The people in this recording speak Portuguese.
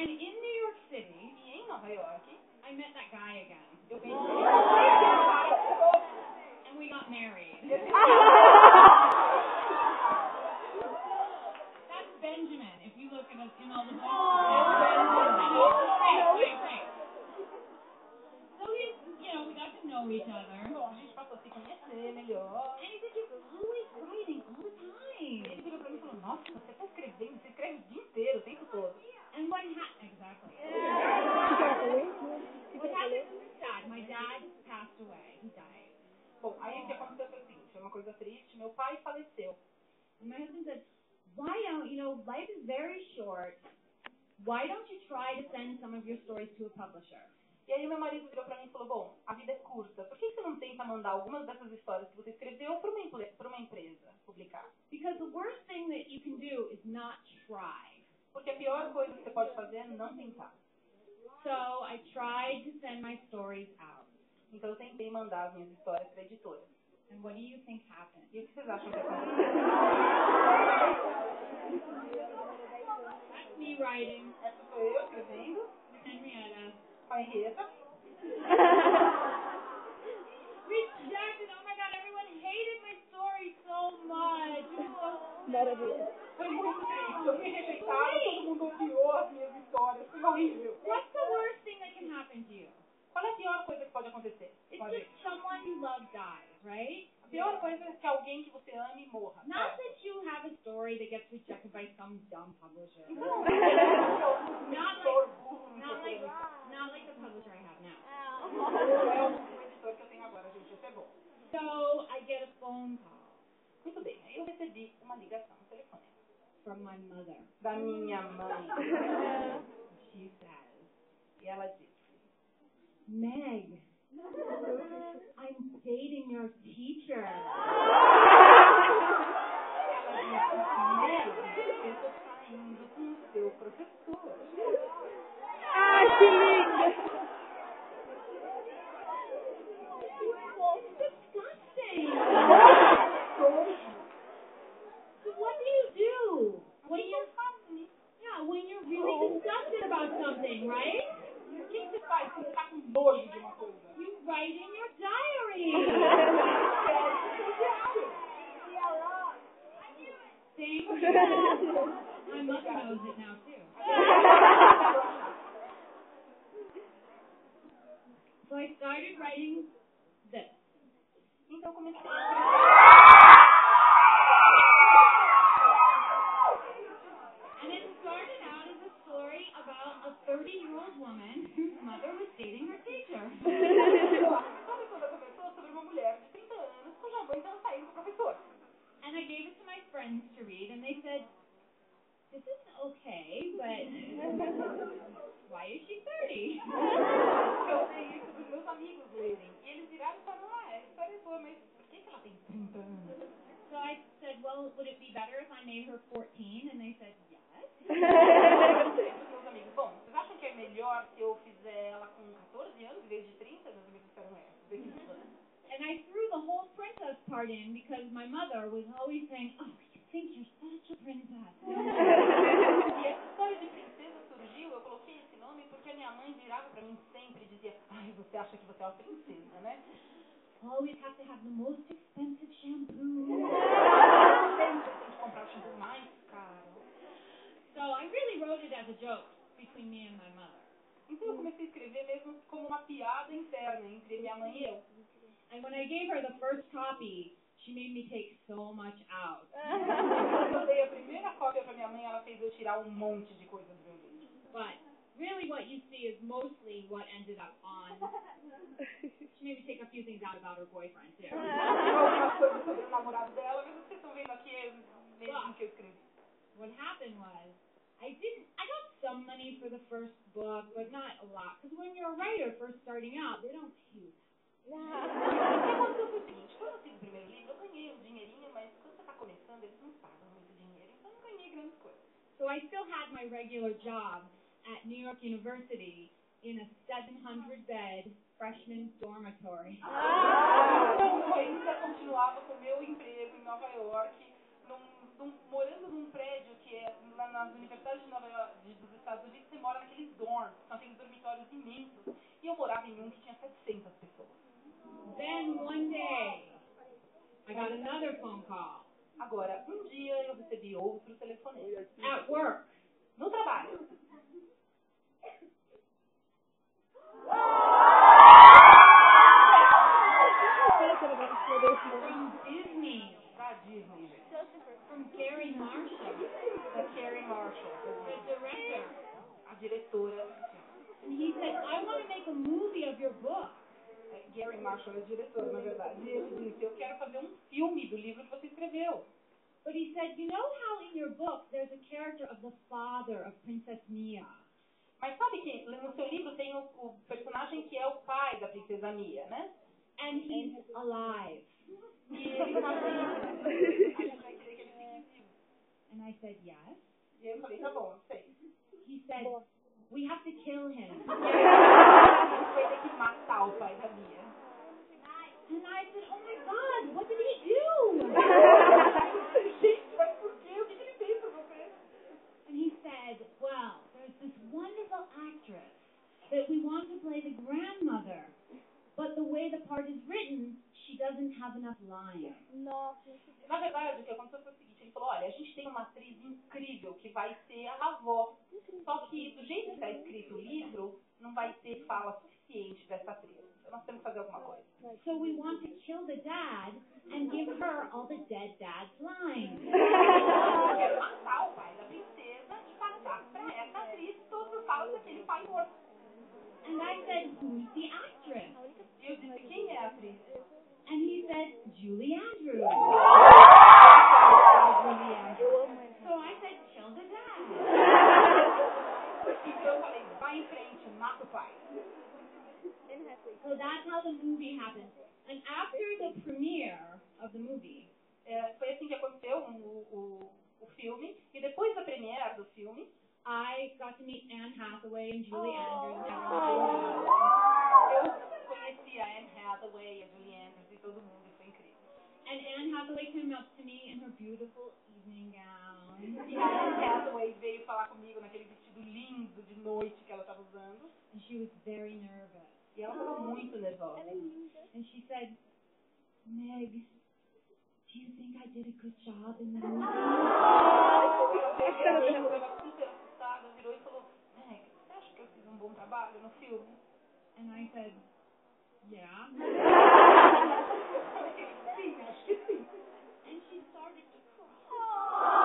And in New York City, E em Nova York, I met that guy again. eu conheci um cara de novo. And we got married. That's Benjamin, if you look at us in all the Wait. So we got to know each other. Bom, a gente passou a se conhecer melhor. And he said, you're always writing all the time. Ele virou pra mim e falou, nossa, você tá escrevendo, você escreve o dia inteiro, o tempo todo. And what happened? Exactly. What happened was sad. My dad passed away. He died. Bom, aí o que aconteceu foi o seguinte, foi uma coisa triste, meu pai faleceu. And my husband said, why don't, life is very short. Why don't you try to send some of your stories to a publisher? E aí meu marido virou pra mim e falou, bom, a vida é curta, por que você não tenta mandar algumas dessas histórias que você escreveu pra uma empresa publicar? Because the worst thing that you can do is not try. Porque a pior coisa que você pode fazer é não tentar. So I tried to send my stories out. Então eu tentei mandar as minhas histórias pra editora. And what do you think happened? E o que vocês acham que aconteceu? That's me writing. Essa sou eu escrevendo, With Henrietta. com a Henrietta. Rejected. Oh my God, everyone hated my story so much. Maravilha. Foi muito triste, eu fui rejeitada, todo mundo odiou as minhas histórias, foi horrível. What's the worst thing that can happen to you? Qual é a pior coisa que pode acontecer? It's just someone you love dies, right? A pior coisa é que alguém que você ama e morra. Not that you have a story that gets rejected by some dumb publisher. Não, Not like the publisher I have now. não é o editor que eu tenho agora, gente, esse é bom. So I get a phone call Muito bem, aí eu recebi uma ligação no telefone from my mother. da minha mãe. She says, E ela disse, Meg, I'm dating your teacher. Meg, eu tô saindo com o seu professor. Ai, que linda! Disgusting. So what do you do when you're really disgusted about something, right? O que você faz quando você tá com nojo de uma coisa? You write in your diary. Thank you. My mother knows it now too. So I started writing this. Então eu comecei And it started out as a story about a 30-year-old woman whose mother was dating her teacher. A história toda começou sobre uma mulher de 30 anos cuja mãe estava saindo com o professor. And I gave it to my friends to read, and they said, this is okay, but why is she 30? Eu dei isso para os meus amigos lerem. E eles viraram e falaram, a história é boa, mas por que ela tem 30 anos? So I said, well, would it be better if I made her 14? And they said, yes. Eu falei para os meus amigos, bom, vocês acham que é melhor se eu fizer ela com 14 anos em vez de 30? Meus amigos disseram, And I threw the whole princess part in because my mother was always saying, oh, you think you're such a princess. E essa história de princesa surgiu, eu coloquei esse nome porque a minha mãe virava pra mim sempre e dizia, ai, você acha que você é uma princesa, né? Always have to have the most expensive shampoo. Sempre tem que comprar o shampoo mais caro. So I really wrote it as a joke between me and my mother. Então eu comecei a escrever mesmo como uma piada interna entre minha mãe e eu. And when I gave her the first copy, she made me take so much out. Quando eu dei a primeira cópia pra minha mãe, ela fez eu tirar um monte de coisa do meu livro. But really what you see is mostly what ended up on. She made me take a few things out about her boyfriend, too. Algumas coisas sobre o namorado dela, mas vocês estão vendo aqui é mesmo que eu escrevi. What happened was, I got some money for the first book, but not a lot. Because when you're a writer first starting out, they don't pay you. O que aconteceu foi o seguinte, quando eu fiz o primeiro livro, eu ganhei um dinheirinho, mas quando você está começando, eles não pagam muito dinheiro, então eu não ganhei grandes coisas. So I still had my regular job at New York University in a 700-bed freshman dormitory. Então eu ainda continuava com o meu emprego em Nova York, morando num prédio que é lá nas universidades de Nova York, dos Estados Unidos, você mora naquele morava em um que tinha 700 pessoas. Then one day, I got another phone call. Agora, um dia eu recebi outro telefonema. At work. No trabalho. From Disney. Da Disney. From Gary Marshall. Da Carrie Marshall. The director. A diretora. And he said, I want to make a movie of your book. Gary Marshall é o diretor, na verdade. E ele disse, eu quero fazer um filme do livro que você escreveu. But he said, you know how in your book there's a character of the father of Princess Mia? Mas sabe que no seu livro tem o personagem que é o pai da princesa Mia, né? And he's alive. E ele está vivo. A gente vai querer que ele fique vivo. And I said, yes. E eu falei, tá bom, sei. He said, we have to kill him. A gente vai ter que matar o pai da Mia. And I said, oh my God, what did he do? Gente, mas por quê? O que ele fez pra você? And he said, well, there's this wonderful actress that we want to play the grandmother, but the way the part is written, she doesn't have enough lines. Na verdade, o que aconteceu foi o seguinte, ele falou, olha, a gente tem uma atriz incrível que vai ser a avó, só que do jeito que está escrito o livro, não vai ter fala suficiente dessa atriz. Então nós temos que fazer alguma coisa. So we want to kill the dad and give her all the dead dad's lines. Eu quero matar o pai da princesa e passar para essa atriz todas as falas daquele pai morto. And I said, who's the actress? E eu disse, quem é a atriz? And he said, Julie Andrews. So I said, kill the dad. Então eu falei, vai em frente, mata o pai. So that's how the movie happened. And after the premiere of the movie, Foi assim que aconteceu o filme. E depois da premiere do filme, I got to meet Anne Hathaway and Julie Andrews. eu conheci a Anne Hathaway, a Julie Andrews e todo mundo. E foi incrível. And Anne Hathaway came up to me in her beautiful evening gown. E a Anne Hathaway veio falar comigo naquele vestido lindo de noite que ela estava usando. And she was very nervous. E ela estava muito nervosa. And she said, Meg, do you think I did a good job in the movie? Ela estava super assustada, virou e falou, Meg, você acha que eu fiz um bom trabalho no filme? And I said, yeah. Sim, acho que sim. And she started to cry.